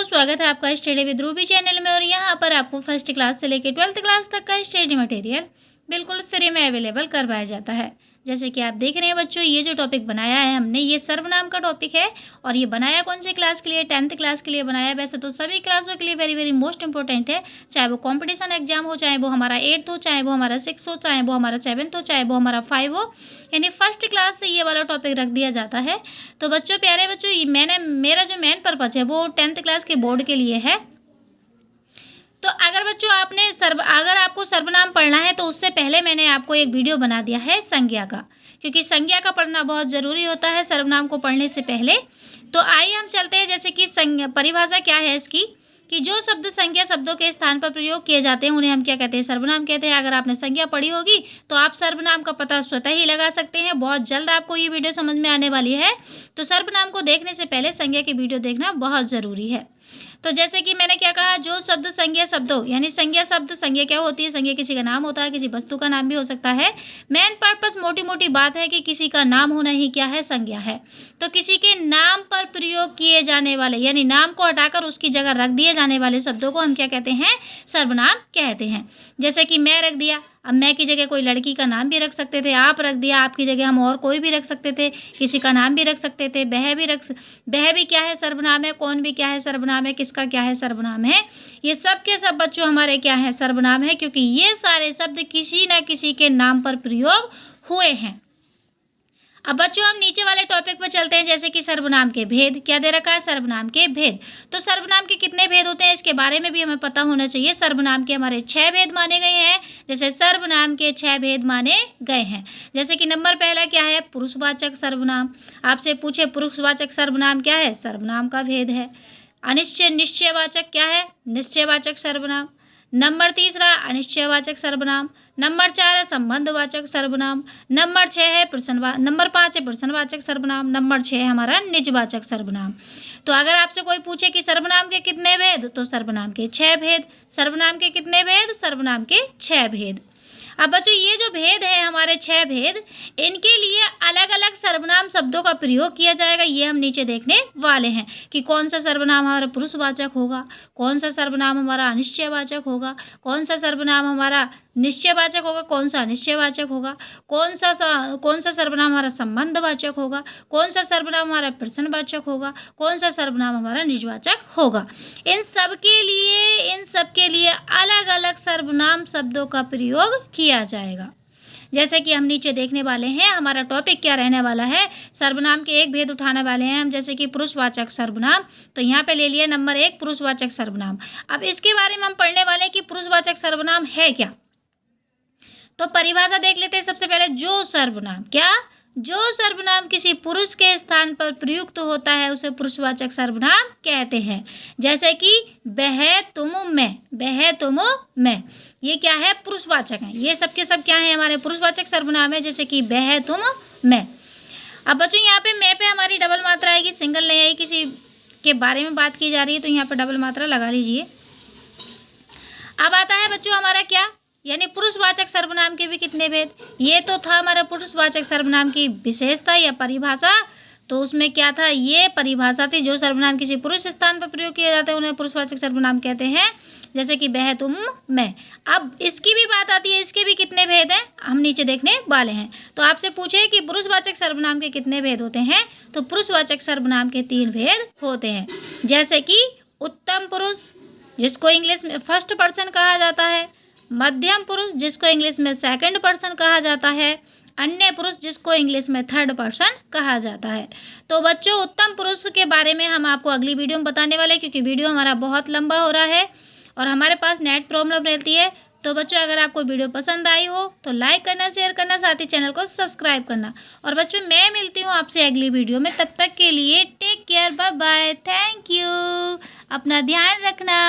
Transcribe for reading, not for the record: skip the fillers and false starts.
स्वागत है आपका स्टडी विद रूबी चैनल में। और यहाँ पर आपको फर्स्ट क्लास से लेकर 12th क्लास तक का स्टडी मटेरियल बिल्कुल फ्री में अवेलेबल करवाया जाता है। जैसे कि आप देख रहे हैं बच्चों, ये जो टॉपिक बनाया है हमने, ये सर्वनाम का टॉपिक है। और ये बनाया कौन सी क्लास के लिए? 10th क्लास के लिए बनाया है। वैसे तो सभी क्लासों के लिए वेरी वेरी मोस्ट इंपॉर्टेंट है, चाहे वो कॉम्पिटिशन एग्जाम हो, चाहे वो हमारा 8th हो, चाहे वो हमारा 6 हो, चाहे वो हमारा 7th हो, चाहे वो हमारा 5 हो। यानी फर्स्ट क्लास से ये वाला टॉपिक रख दिया जाता है। तो बच्चों, प्यारे बच्चों, मेरा जो मेन पर्पज है वो 10th क्लास के बोर्ड के लिए है। तो अगर बच्चों अगर आपको सर्वनाम पढ़ना है तो उससे पहले मैंने आपको एक वीडियो बना दिया है संज्ञा का, क्योंकि संज्ञा का पढ़ना बहुत ज़रूरी होता है सर्वनाम को पढ़ने से पहले। तो आइए हम चलते हैं। जैसे कि परिभाषा क्या है इसकी, कि जो शब्द संज्ञा शब्दों के स्थान पर प्रयोग किए जाते हैं उन्हें हम क्या कहते हैं? सर्वनाम कहते हैं। अगर आपने संज्ञा पढ़ी होगी तो आप सर्वनाम का पता स्वतः ही लगा सकते हैं। बहुत जल्द आपको ये वीडियो समझ में आने वाली है। तो सर्वनाम को देखने से पहले संज्ञा की वीडियो देखना बहुत ज़रूरी है। तो जैसे कि मैंने क्या कहा, जो शब्द संज्ञा शब्दों, यानी संज्ञा शब्द, संज्ञा क्या होती है? संज्ञा किसी का नाम होता है, किसी वस्तु का नाम भी हो सकता है। मेन पर्पस, मोटी मोटी बात है कि किसी का नाम होना ही क्या है? संज्ञा है। तो किसी के नाम पर प्रयोग किए जाने वाले, यानी नाम को हटाकर उसकी जगह रख दिए जाने वाले शब्दों को हम क्या कहते हैं? सर्वनाम कहते हैं। जैसे कि मैं रख दिया, अब मैं की जगह कोई लड़की का नाम भी रख सकते थे। आप रख दिया, आपकी जगह हम और कोई भी रख सकते थे, किसी का नाम भी रख सकते थे। वह भी क्या है? सर्वनाम है। कौन भी क्या है? सर्वनाम है। किसका क्या है? सर्वनाम है। ये सब के सब बच्चों हमारे क्या है? सर्वनाम है, क्योंकि ये सारे शब्द किसी न किसी के नाम पर प्रयोग हुए हैं। अब बच्चों हम नीचे वाले टॉपिक पर चलते हैं। जैसे कि सर्वनाम के भेद, क्या दे रखा है? सर्वनाम के भेद। तो सर्वनाम के कितने भेद होते हैं इसके बारे में भी हमें पता होना चाहिए। सर्वनाम के हमारे 6 भेद माने गए हैं। जैसे सर्वनाम के 6 भेद माने गए हैं। जैसे कि नंबर पहला क्या है? पुरुषवाचक सर्वनाम। आपसे पूछे पुरुषवाचक सर्वनाम क्या है? सर्वनाम का भेद है। निश्चयवाचक क्या है? निश्चयवाचक सर्वनाम। नंबर तीसरा अनिश्चयवाचक सर्वनाम। नंबर 4 है संबंधवाचक सर्वनाम। नंबर 5 है प्रश्नवाचक सर्वनाम। नंबर 6 है हमारा निजवाचक सर्वनाम। तो अगर आपसे कोई पूछे कि सर्वनाम के कितने भेद, तो सर्वनाम के 6 भेद। सर्वनाम के कितने भेद? सर्वनाम के 6 भेद। अब बच्चों ये जो भेद है हमारे 6 भेद, इनके लिए अलग अलग सर्वनाम शब्दों का प्रयोग किया जाएगा। ये हम नीचे देखने वाले हैं कि कौन सा सर्वनाम हमारा पुरुषवाचक होगा, कौन सा सर्वनाम हमारा अनिश्चयवाचक होगा, कौन सा सर्वनाम हमारा निश्चयवाचक होगा, कौन सा अनिश्चयवाचक होगा, कौन सा सर्वनाम हमारा संबंधवाचक होगा, कौन सा सर्वनाम हमारा प्रश्नवाचक होगा, कौन सा सर्वनाम हमारा निजवाचक होगा। इन सब के लिए अलग अलग सर्वनाम शब्दों का प्रयोग किया जाएगा। जैसे कि हम नीचे देखने वाले हैं, हमारा टॉपिक क्या रहने वाला है? सर्वनाम के एक भेद उठाने वाले हैं हम। जैसे कि पुरुषवाचक सर्वनाम, तो यहाँ पे ले लिया नंबर 1 पुरुषवाचक सर्वनाम। अब इसके बारे में हम पढ़ने वाले हैं कि पुरुषवाचक सर्वनाम है क्या। तो परिभाषा देख लेते हैं सबसे पहले। जो सर्वनाम किसी पुरुष के स्थान पर प्रयुक्त होता है उसे पुरुषवाचक सर्वनाम कहते हैं। जैसे कि वह, तुम, मैं, ये क्या है? पुरुषवाचक है। ये सब के सब क्या है? हमारे पुरुषवाचक सर्वनाम है। जैसे कि वह, तुम, मैं। अब बच्चों यहाँ पे मैं पे हमारी डबल मात्रा आएगी, सिंगल नहीं आएगी। किसी के बारे में बात की जा रही है तो यहाँ पे डबल मात्रा लगा लीजिए। अब आता है बच्चों हमारा क्या, यानी पुरुषवाचक सर्वनाम के भी कितने भेद। ये तो था हमारा पुरुषवाचक सर्वनाम की विशेषता या परिभाषा। तो उसमें क्या था? ये परिभाषा थी, जो सर्वनाम किसी पुरुष स्थान पर प्रयोग किए जाते हैं उन्हें पुरुषवाचक सर्वनाम कहते हैं। जैसे कि वह, तुम, मैं। अब इसकी भी बात आती है, इसके भी कितने भेद हैं हम नीचे देखने वाले हैं। तो आपसे पूछे कि पुरुषवाचक सर्वनाम के कितने भेद होते हैं, तो पुरुषवाचक सर्वनाम के 3 भेद होते हैं। जैसे कि उत्तम पुरुष, जिसको इंग्लिश में फर्स्ट पर्सन कहा जाता है। मध्यम पुरुष, जिसको इंग्लिश में सेकंड पर्सन कहा जाता है। अन्य पुरुष, जिसको इंग्लिश में थर्ड पर्सन कहा जाता है। तो बच्चों उत्तम पुरुष के बारे में हम आपको अगली वीडियो में बताने वाले हैं, क्योंकि वीडियो हमारा बहुत लंबा हो रहा है और हमारे पास नेट प्रॉब्लम रहती है। तो बच्चों अगर आपको वीडियो पसंद आई हो तो लाइक करना, शेयर करना, साथ ही चैनल को सब्सक्राइब करना। और बच्चों मैं मिलती हूँ आपसे अगली वीडियो में। तब तक के लिए take care, bye bye, thank you, अपना ध्यान रखना।